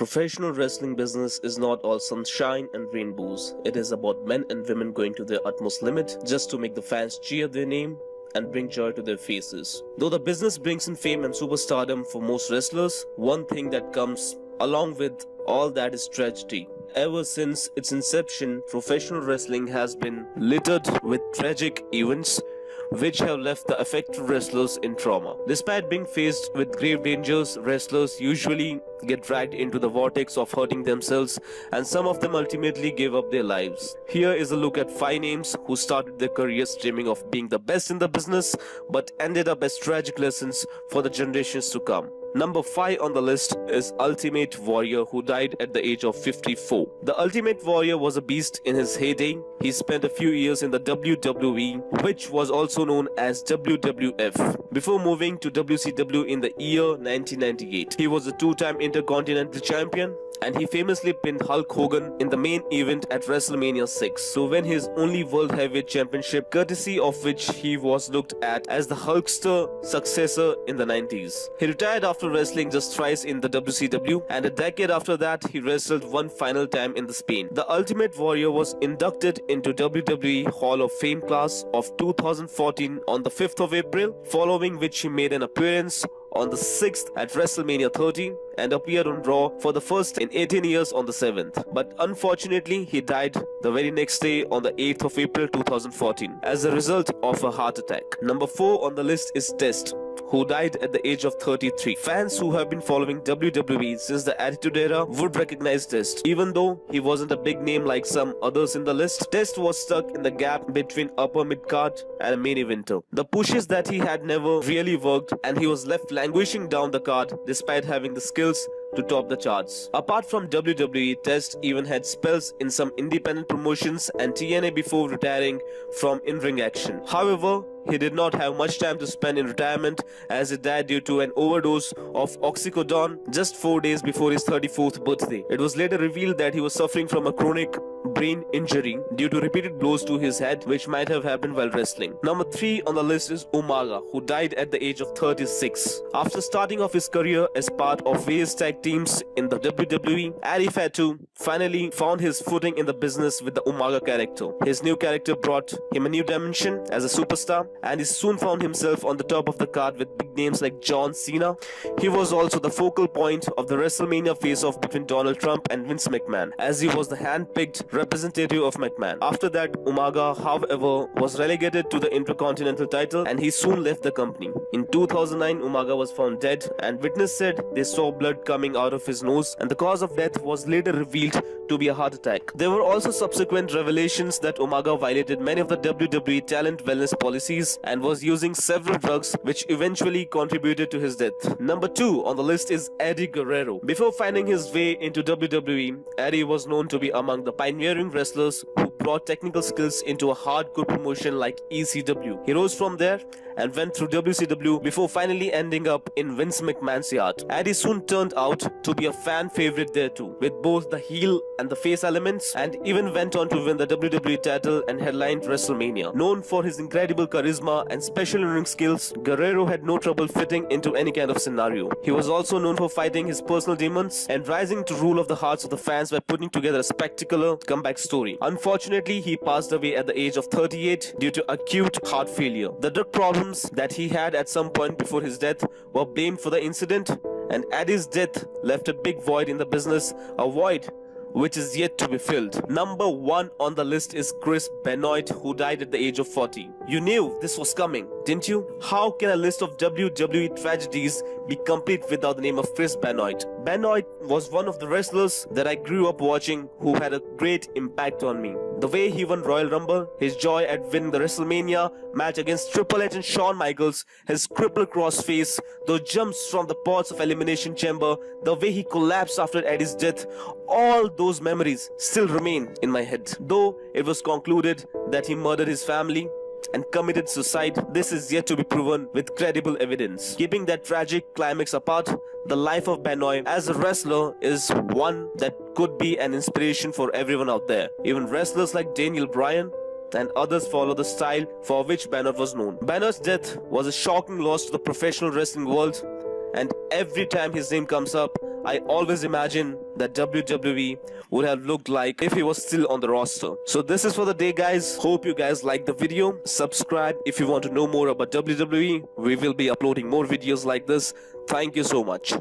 professional wrestling business is not all sunshine and rainbows. It is about men and women going to their utmost limit just to make the fans cheer their name and bring joy to their faces. Though the business brings in fame and superstardom for most wrestlers, one thing that comes along with all that is tragedy. Ever since its inception, professional wrestling has been littered with tragic events which have left the affected wrestlers in trauma. Despite being faced with grave dangers, wrestlers usually get dragged into the vortex of hurting themselves, and some of them ultimately give up their lives. Here is a look at 5 names who started their careers dreaming of being the best in the business but ended up as tragic lessons for the generations to come. Number 5 on the list is Ultimate Warrior, who died at the age of 54. The Ultimate Warrior was a beast in his heyday. He spent a few years in the WWE, which was also known as WWF, before moving to WCW in the year 1998. He was a 2-time Intercontinental Champion, and he famously pinned Hulk Hogan in the main event at WrestleMania 6 to win his only World Heavyweight Championship, courtesy of which he was looked at as the Hulkster successor in the 90s. He retired after wrestling just thrice in the WCW, and a decade after that he wrestled one final time in Spain. The Ultimate Warrior was inducted into WWE Hall of Fame class of 2014 on the 5th of April, following which he made an appearance on the 6th at WrestleMania 30 and appeared on Raw for the first in 18 years on the 7th. But unfortunately, he died the very next day on the 8th of April 2014 as a result of a heart attack. Number 4 on the list is Test, who died at the age of 33. Fans who have been following WWE since the Attitude Era would recognize Test. Even though he wasn't a big name like some others in the list, Test was stuck in the gap between upper mid-card and a main eventer. The pushes that he had never really worked, and he was left languishing down the card despite having the skills to top the charts. Apart from WWE, Test even had spells in some independent promotions and TNA before retiring from in-ring action. However, he did not have much time to spend in retirement, as he died due to an overdose of oxycodone just 4 days before his 34th birthday. It was later revealed that he was suffering from a chronic brain injury due to repeated blows to his head, which might have happened while wrestling. Number 3 on the list is Umaga, who died at the age of 36. After starting off his career as part of various tag teams in the WWE, Ari Fatu finally found his footing in the business with the Umaga character. His new character brought him a new dimension as a superstar, and he soon found himself on the top of the card with big names like John Cena. He was also the focal point of the WrestleMania face-off between Donald Trump and Vince McMahon, as he was the hand-picked representative of McMahon. After that, Umaga, however, was relegated to the Intercontinental title, and he soon left the company. In 2009, Umaga was found dead, and witnesses said they saw blood coming out of his nose, and the cause of death was later revealed to be a heart attack. There were also subsequent revelations that Umaga violated many of the WWE talent wellness policies and was using several drugs, which eventually contributed to his death. Number 2 on the list is Eddie Guerrero. Before finding his way into WWE, Eddie was known to be among the pioneering wrestlers who brought technical skills into a hardcore promotion like ECW. He rose from there and went through WCW before finally ending up in Vince McMahon's yard. Eddie soon turned out to be a fan favorite there too, with both the heel and the face elements, and even went on to win the WWE title and headlined WrestleMania. Known for his incredible charisma and special in-ring skills, Guerrero had no trouble fitting into any kind of scenario. He was also known for fighting his personal demons and rising to rule of the hearts of the fans by putting together a spectacular comeback story. Unfortunately, he passed away at the age of 38 due to acute heart failure. The drug problems that he had at some point before his death were blamed for the incident, and Eddie's death left a big void in the business, a void which is yet to be filled. Number 1 on the list is Chris Benoit, who died at the age of 40. You knew this was coming, didn't you? How can a list of WWE tragedies be complete without the name of Chris Benoit? Benoit was one of the wrestlers that I grew up watching who had a great impact on me. The way he won Royal Rumble, his joy at winning the WrestleMania match against Triple H and Shawn Michaels, his crippled cross face, those jumps from the pots of Elimination Chamber, the way he collapsed after Eddie's death, all those memories still remain in my head. Though it was concluded that he murdered his family and committed suicide, this is yet to be proven with credible evidence. Keeping that tragic climax apart, the life of Benoit as a wrestler is one that could be an inspiration for everyone out there. Even wrestlers like Daniel Bryan and others follow the style for which Benoit was known. Benoit's death was a shocking loss to the professional wrestling world, and every time his name comes up, I always imagine that WWE would have looked like if he was still on the roster. So this is for the day, guys. Hope you guys like the video. Subscribe if you want to know more about WWE. We will be uploading more videos like this. Thank you so much.